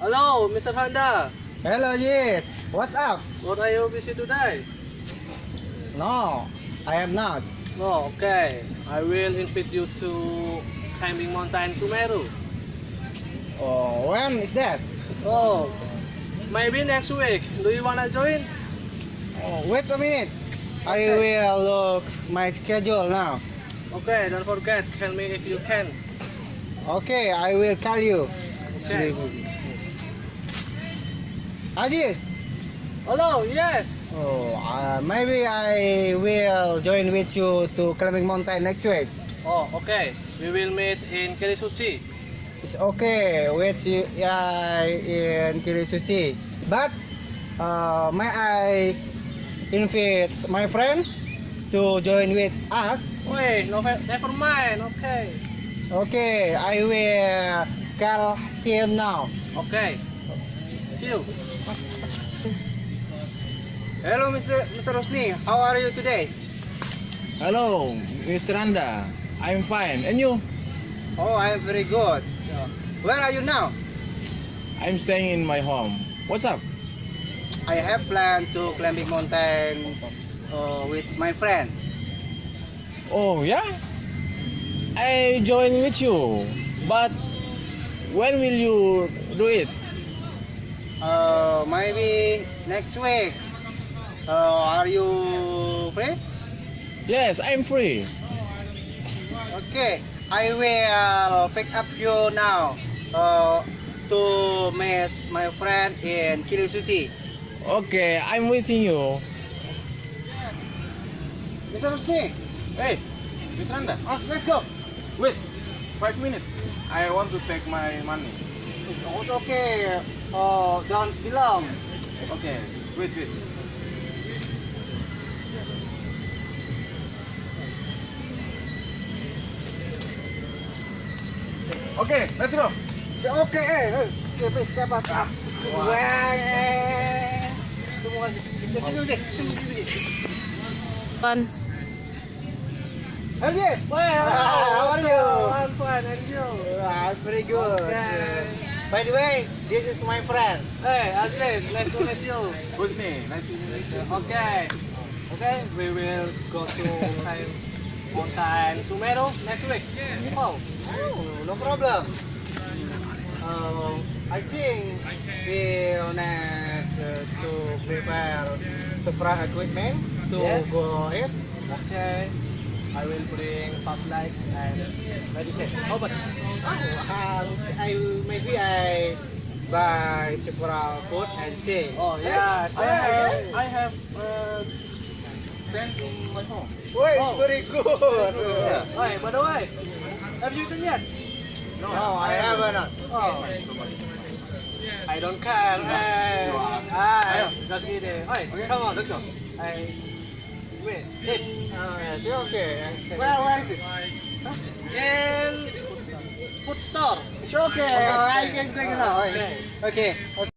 Hello, Mr. Handa. Hello, Aziz. What's up? What are you busy today? No, I am not. Oh, okay. I will invite you to climbing mountain Sumeru. Oh, when is that? Oh, maybe next week. Do you wanna join? Oh, wait a minute. I will look my schedule now. Okay, don't forget. Tell me if you can. Okay, I will call you. Okay. Aziz. Hello, yes. Oh, maybe I will join with you to climbing mountain next week. Oh, okay. We will meet in Kilisuchi. It's okay with you in Kirisuchi. But may I invite my friend to join with us? Wait, no, never mind. Okay. Okay, I will call him now. Okay. See you. Hello, Mr. Rosni. How are you today? Hello, Mr. Handa. I'm fine. And you? Oh, I'm very good. Where are you now? I'm staying in my home. What's up? I have planned to climbing mountain with my friend. Oh, yeah? I join with you. But when will you do it? Maybe next week. Are you free? Yes, I'm free. Okay, I will pick up you now to meet my friend in Kirisuchi. Okay, I'm waiting you. Mr. Rusni, Hey, Mr. Handa. let's go. Wait, 5 minutes. I want to take my money. It's also okay. Don't belong. Okay, wait. Okay, let's go. It's okay. Okay, please come back. Kan. Hello, Well, how are you? I'm fine, and you? I'm pretty good. Okay. By the way, this is my friend. Hey, Aziz, nice to meet you. Who's me? Nice to meet you. Okay. Okay, we will go to climb mountain Sumeru next week. Oh, No problem. I think we'll need to prepare several equipment to Yes. go ahead. okay. I will bring flashlight and medicine. How about? Maybe I buy several food and tea. Oh yeah, I have tent in my home. Oh, it's Oh. very good. Yeah. Hey, by the way, have you eaten yet? No, I haven't. Oh, I don't care. Hey, just kidding. Hey, come on, let's go. Wait, eat. It's okay. Where is it? In food store. It's okay. I can bring it now. Okay. Okay.